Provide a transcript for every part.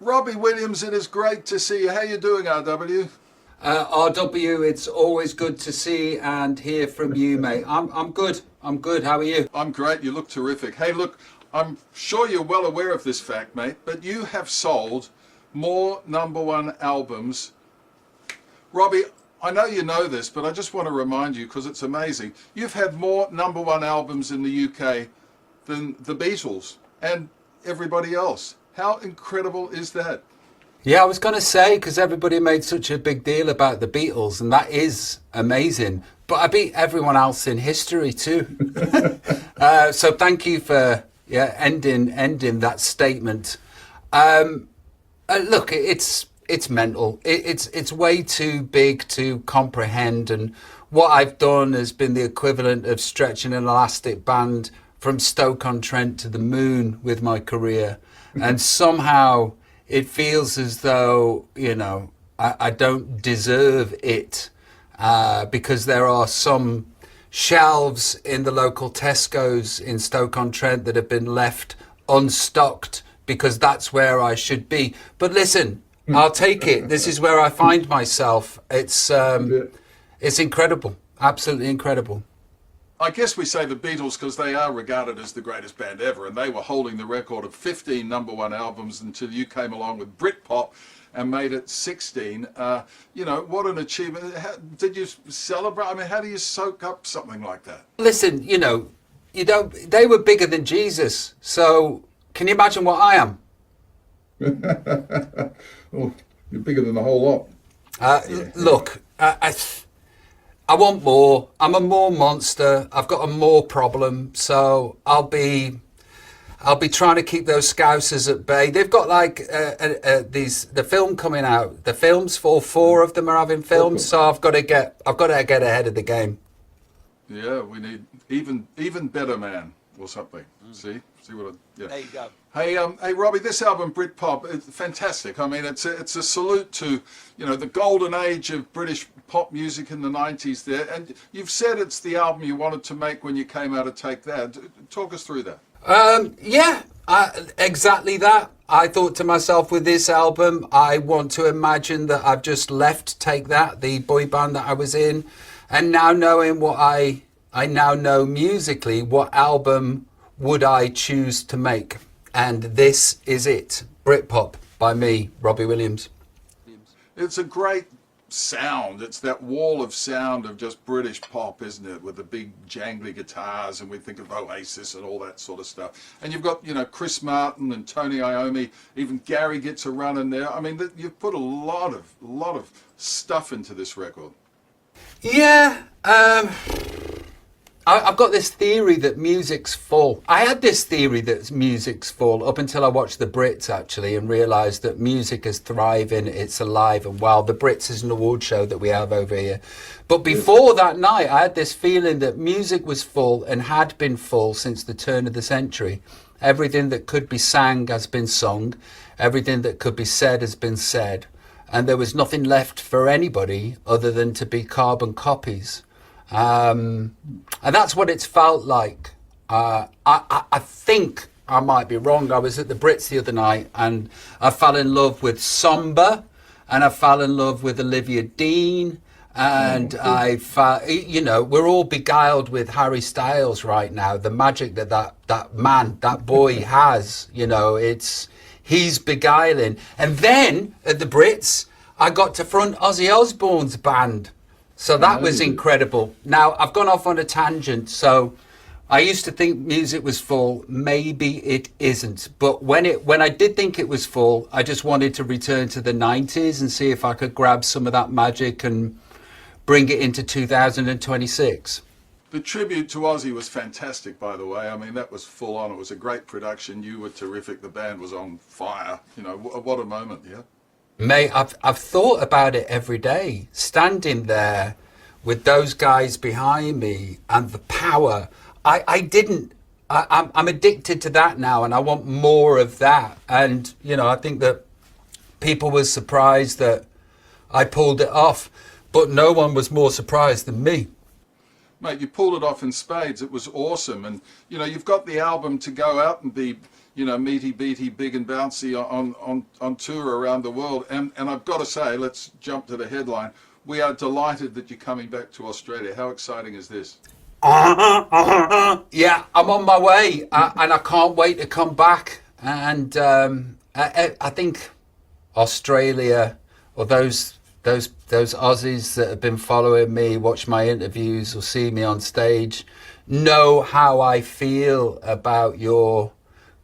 Robbie Williams, it is great to see you. How you doing, RW? RW, it's always good to see and hear from you, mate. I'm good. I'm good. How are you? I'm great. You look terrific. Hey, look, I'm sure you're well aware of this fact, mate, but you have sold more number one albums. Robbie, I know you know this, but I just want to remind you because it's amazing. You've had more number one albums in the UK than the Beatles and everybody else. How incredible is that? Yeah, I was going to say, because everybody made such a big deal about the Beatles, and that is amazing. But I beat everyone else in history too. So thank you for ending that statement. Look, it's mental. It's way too big to comprehend, and what I've done has been the equivalent of stretching an elastic band from Stoke-on-Trent to the moon with my career. And somehow it feels as though, I don't deserve it because there are some shelves in the local Tesco's in Stoke-on-Trent that have been left unstocked because that's where I should be. But listen, I'll take it. This is where I find myself. It's incredible. Absolutely incredible. I guess we say the Beatles because they are regarded as the greatest band ever, and they were holding the record of 15 number one albums until you came along with Britpop and made it 16. What an achievement. Did you celebrate? I mean, how do you soak up something like that? Listen, they were bigger than Jesus. So can you imagine what I am? Oh, you're bigger than the whole lot. Look, I want more. I'm a more monster. I've got a more problem. So I'll be trying to keep those Scousers at bay. They've got the film coming out. The films, four of them are having films. So I've got to get ahead of the game. Yeah, we need even better man or something. See what? There you go. Hey, Robbie, this album Britpop, it's fantastic. I mean, it's a salute to the golden age of British pop music in the 90s. There, and you've said it's the album you wanted to make when you came out of Take That. Talk us through that. Exactly that. I thought to myself, with this album, I want to imagine that I've just left Take That, the boy band that I was in, and now knowing what I now know musically, what album would I choose to make? And this is it. Britpop by me, Robbie Williams. It's a great sound. It's that wall of sound of just British pop, isn't it? With the big jangly guitars, and we think of Oasis and all that sort of stuff. And you've got, Chris Martin and Tony Iommi. Even Gary gets a run in there. I mean, you've put a lot of stuff into this record. Yeah. I've got this theory that music's full. I had this theory that music's full up until I watched the Brits, actually, and realised that music is thriving, it's alive and well. The Brits is an award show that we have over here. But before that night, I had this feeling that music was full and had been full since the turn of the century. Everything that could be sang has been sung. Everything that could be said has been said. And there was nothing left for anybody other than to be carbon copies. And that's what it's felt like. I think I might be wrong. I was at the Brits the other night and I fell in love with Somber, and I fell in love with Olivia Dean, and we're all beguiled with Harry Styles right now. The magic that boy has, he's beguiling. And then at the Brits, I got to front Ozzy Osbourne's band. So that was incredible. Now, I've gone off on a tangent. So I used to think music was full. Maybe it isn't. But when I did think it was full, I just wanted to return to the 90s and see if I could grab some of that magic and bring it into 2026. The tribute to Ozzy was fantastic, by the way. I mean, that was full on. It was a great production. You were terrific. The band was on fire. What a moment, yeah? Mate, I've thought about it every day, standing there with those guys behind me and the power. I'm addicted to that now, and I want more of that. And, I think that people were surprised that I pulled it off, but no one was more surprised than me. Mate, you pulled it off in spades. It was awesome. And, you've got the album to go out and be, meaty beaty, big and bouncy on tour around the world. And I've got to say, let's jump to the headline. We are delighted that you're coming back to Australia. How exciting is this? Yeah, I'm on my way, and I can't wait to come back. And I think Australia, or those Aussies that have been following me, watch my interviews or see me on stage, know how I feel about your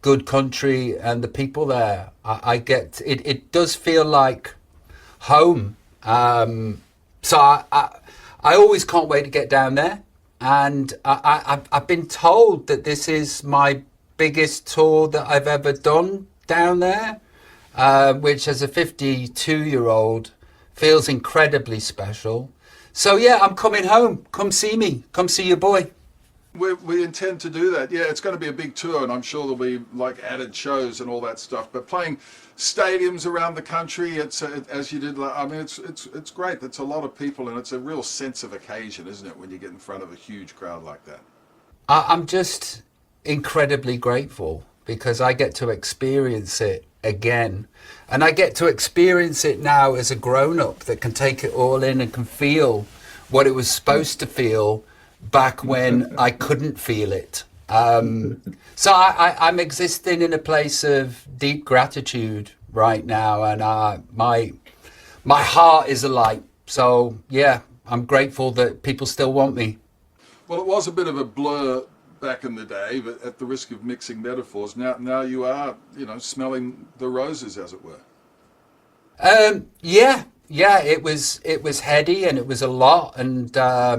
good country and the people there. I get it. It does feel like home. So I always can't wait to get down there. And I've been told that this is my biggest tour that I've ever done down there, which as a 52-year-old feels incredibly special. So yeah, I'm coming home. Come see me. Come see your boy. We intend to do that. Yeah, it's going to be a big tour, and I'm sure there'll be like added shows and all that stuff. But playing stadiums around the country, as you did. I mean, it's great. That's a lot of people, and it's a real sense of occasion, isn't it, when you get in front of a huge crowd like that? I'm just incredibly grateful because I get to experience it again, and I get to experience it now as a grown-up that can take it all in and can feel what it was supposed to feel back when I couldn't feel it. So I'm existing in a place of deep gratitude right now, and my heart is alight. So yeah, I'm grateful that people still want me. Well, it was a bit of a blur back in the day, but at the risk of mixing metaphors, now you are, smelling the roses, as it were. Yeah, it was heady, and it was a lot, and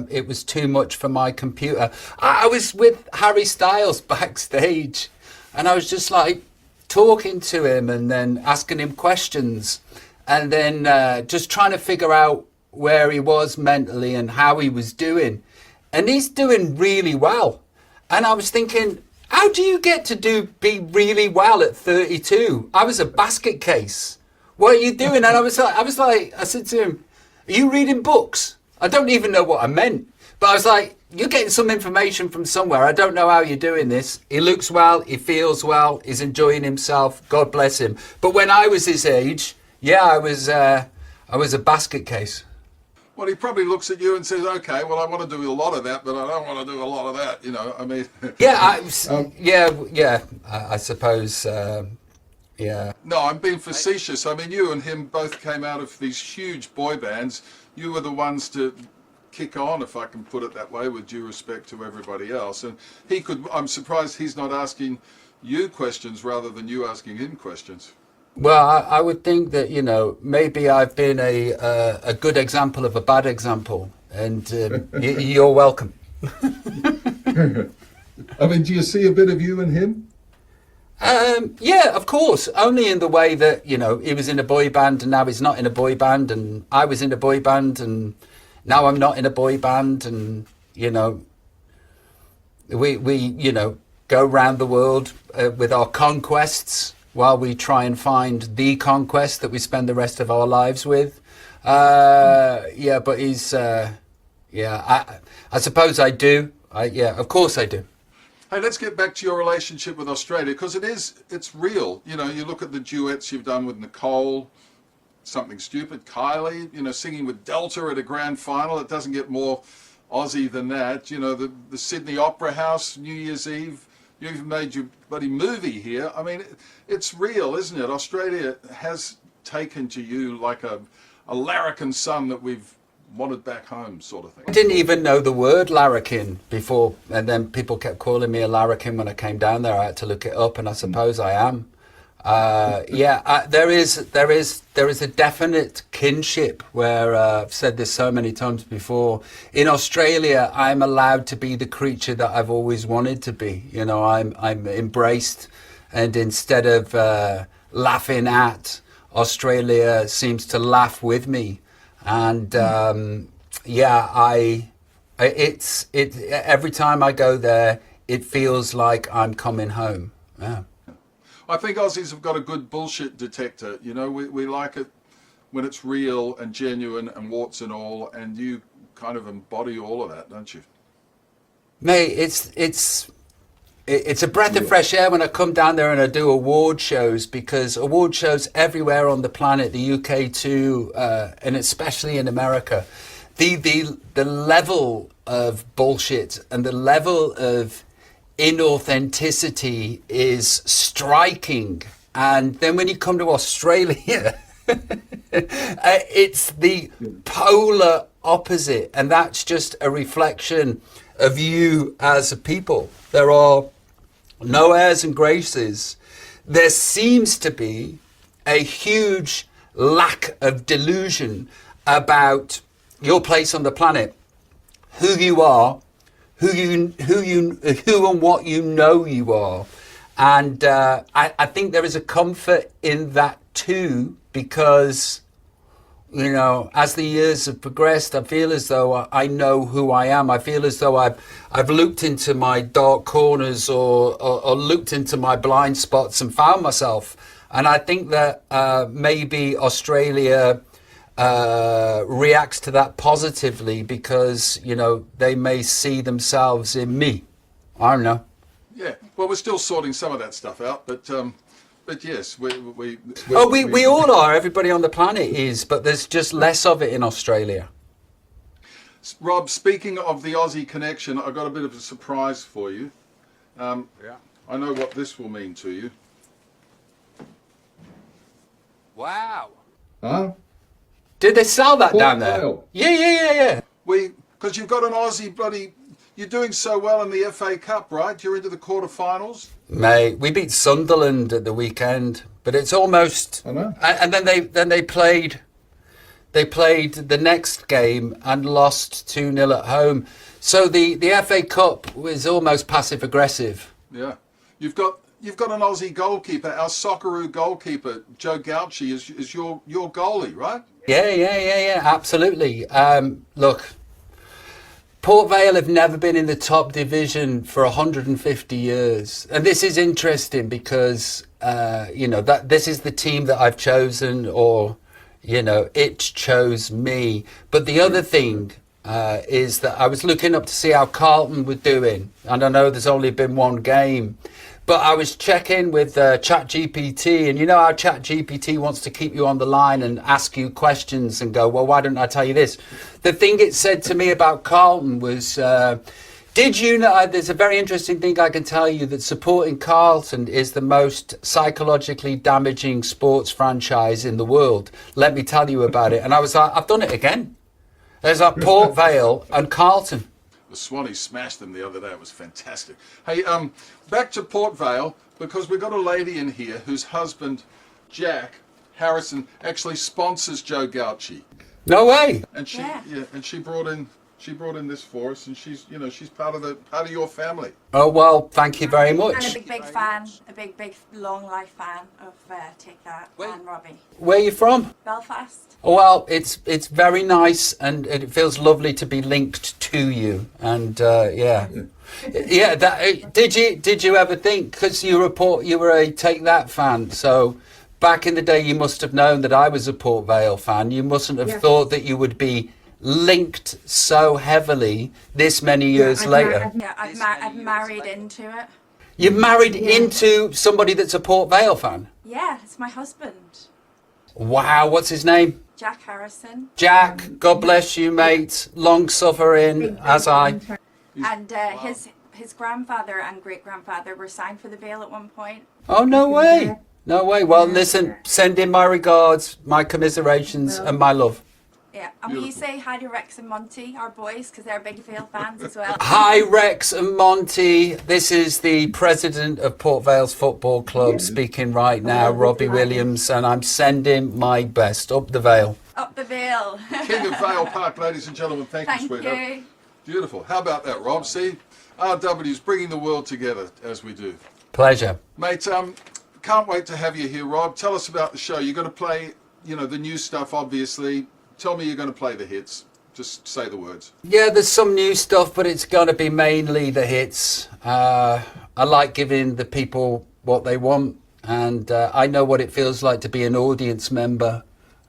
it was too much for my computer. I was with Harry Styles backstage, and I was just like talking to him and then asking him questions, and then just trying to figure out where he was mentally and how he was doing. And he's doing really well. And I was thinking, how do you get to be really well at 32? I was a basket case. What are you doing? And I said to him, are you reading books? I don't even know what I meant. But I was like, you're getting some information from somewhere. I don't know how you're doing this. He looks well. He feels well. He's enjoying himself. God bless him. But when I was his age, yeah, I was a basket case. Well, he probably looks at you and says, okay, well, I want to do a lot of that, but I don't want to do a lot of that. I mean. Yeah, I suppose. Yeah. No, I'm being facetious. I mean, you and him both came out of these huge boy bands. You were the ones to kick on, if I can put it that way, with due respect to everybody else. And I'm surprised he's not asking you questions rather than you asking him questions. Well, I would think that, maybe I've been a good example of a bad example, and you're welcome. I mean, do you see a bit of you in him? Yeah, of course. Only in the way that, he was in a boy band and now he's not in a boy band, and I was in a boy band and now I'm not in a boy band, and, we go around the world with our conquests while we try and find the conquest that we spend the rest of our lives with. Yeah, but he's, I suppose I do. Of course I do. Hey, let's get back to your relationship with Australia, because it's real. You look at the duets you've done with Nicole, Something Stupid, Kylie, singing with Delta at a grand final. It doesn't get more Aussie than that. The Sydney Opera House, New Year's Eve. You even made your bloody movie here. I mean, it's real, isn't it? Australia has taken to you like a larrikin son that we've wanted back home, sort of thing. I didn't even know the word larrikin before, and then people kept calling me a larrikin when I came down there. I had to look it up, and I suppose I am. There is a definite kinship where I've said this so many times before. In Australia, I'm allowed to be the creature that I've always wanted to be. I'm embraced, and instead of laughing at, Australia seems to laugh with me. And every time I go there, it feels like I'm coming home. Yeah. I think Aussies have got a good bullshit detector. We like it when it's real and genuine and warts and all, and you kind of embody all of that, don't you? Mate, it's it's a breath of fresh air when I come down there and I do award shows, because award shows everywhere on the planet, the UK too, and especially in America, the level of bullshit and the level of inauthenticity is striking. And then when you come to Australia, it's the polar opposite, and that's just a reflection of you as a people. There are no airs and graces. There seems to be a huge lack of delusion about your place on the planet, who you are, who and what you know you are. And I think there is a comfort in that too, because, you know, as the years have progressed, I feel as though I know who I am. I feel as though I've looked into my dark corners or looked into my blind spots and found myself. And I think that maybe Australia reacts to that positively, because, you know, they may see themselves in me. I don't know. Yeah, well, we're still sorting some of that stuff out, but yes, we all are. Everybody on the planet is, but there's just less of it in Australia. Rob, speaking of the Aussie connection, I got a bit of a surprise for you. Yeah, I know what this will mean to you. Wow. Huh? Did they sell that Port down there? Vale. Yeah. Because you've got an Aussie bloody. You're doing so well in the FA Cup, right? You're into the quarterfinals. Mate, we beat Sunderland at the weekend, but it's almost. I know. And then they played the next game and lost 2-0 at home. So the FA Cup was almost passive aggressive. Yeah, you've got an Aussie goalkeeper. Our Socceroo goalkeeper, Joe Gauchi, is your goalie, right? Yeah, absolutely. Look, Port Vale have never been in the top division for 150 years. And this is interesting because, that this is the team that I've chosen, or, it chose me. But the other thing is that I was looking up to see how Carlton were doing. And I know there's only been one game. But I was checking with ChatGPT, and you know how ChatGPT wants to keep you on the line and ask you questions and go, well, why don't I tell you this? The thing it said to me about Carlton was, did you know, there's a very interesting thing I can tell you, that supporting Carlton is the most psychologically damaging sports franchise in the world. Let me tell you about it. And I was like, I've done it again. There's like Port Vale and Carlton. The Swannies smashed them the other day. It was fantastic. Hey, back to Port Vale, because we've got a lady in here whose husband, Jack Harrison, actually sponsors Joe Gauchi. No way. And she brought in this for us, and she's part of your family. Oh well, thank you very much. And a big fan, a big long life fan of Take That and Robbie. Where are you from? Belfast. Well, it's very nice, and it feels lovely to be linked to you. And Did you ever think, because you were a Take That fan, so back in the day you must have known that I was a Port Vale fan. You mustn't have thought that you would be linked so heavily this many years later. I've married into it. You've married into somebody that's a Port Vale fan? Yeah, it's my husband. Wow, what's his name? Jack Harrison. Jack, God bless you, mate. Long suffering, as I. And his grandfather and great-grandfather were signed for the Vale at one point. Oh, no way. No way. Well, listen, send in my regards, my commiserations, and my love. Yeah, and will you say hi to Rex and Monty, our boys, because they're big Vale fans as well. Hi, Rex and Monty. This is the president of Port Vale's Football Club speaking right now, Robbie Williams, and I'm sending my best. Up the Vale. Up the Vale. King of Vale Park, ladies and gentlemen. Thank you, sweetheart. You. Beautiful. How about that, Rob? See, RW's bringing the world together as we do. Pleasure. Mate, can't wait to have you here, Rob. Tell us about the show. You're going to play, the new stuff, obviously. Tell me you're going to play the hits. Just say the words. Yeah, there's some new stuff, but it's going to be mainly the hits. I like giving the people what they want, and I know what it feels like to be an audience member,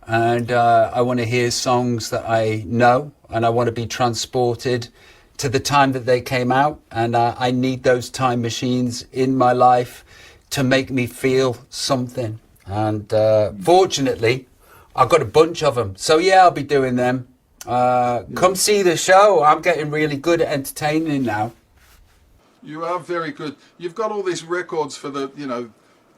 and I want to hear songs that I know, and I want to be transported to the time that they came out, and I need those time machines in my life to make me feel something. And fortunately, I've got a bunch of them. So yeah, I'll be doing them. Come see the show. I'm getting really good at entertaining now. You are very good. You've got all these records for the, you know,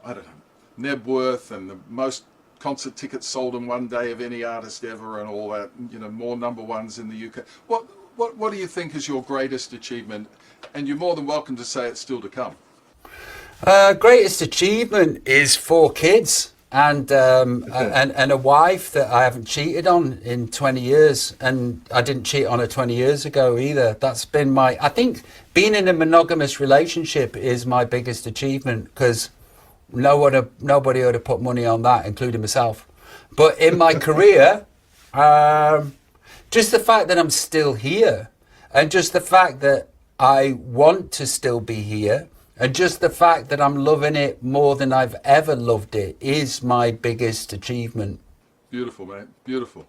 I don't know, Nebworth and the most concert tickets sold in one day of any artist ever and all that, you know, more number ones in the UK. What do you think is your greatest achievement? And you're more than welcome to say it's still to come. Greatest achievement is 4 kids and a wife that I haven't cheated on in 20 years. And I didn't cheat on her 20 years ago either. That's been I think being in a monogamous relationship is my biggest achievement, because nobody would have put money on that, including myself. But in my career, just the fact that I'm still here, and just the fact that I want to still be here, and just the fact that I'm loving it more than I've ever loved it is my biggest achievement. Beautiful, mate. Beautiful.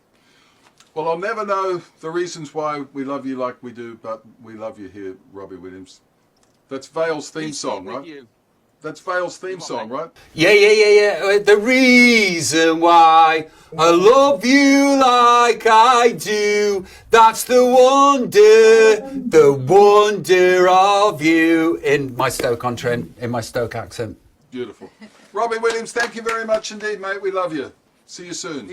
Well, I'll never know the reasons why we love you like we do, but we love you here, Robbie Williams. That's Vale's theme song, right? That's Vale's theme song, right? Yeah. The reason why I love you like I do, that's the wonder of you, in my Stoke-on-Trent, in my Stoke accent. Beautiful. Robbie Williams, thank you very much indeed, mate. We love you. See you soon.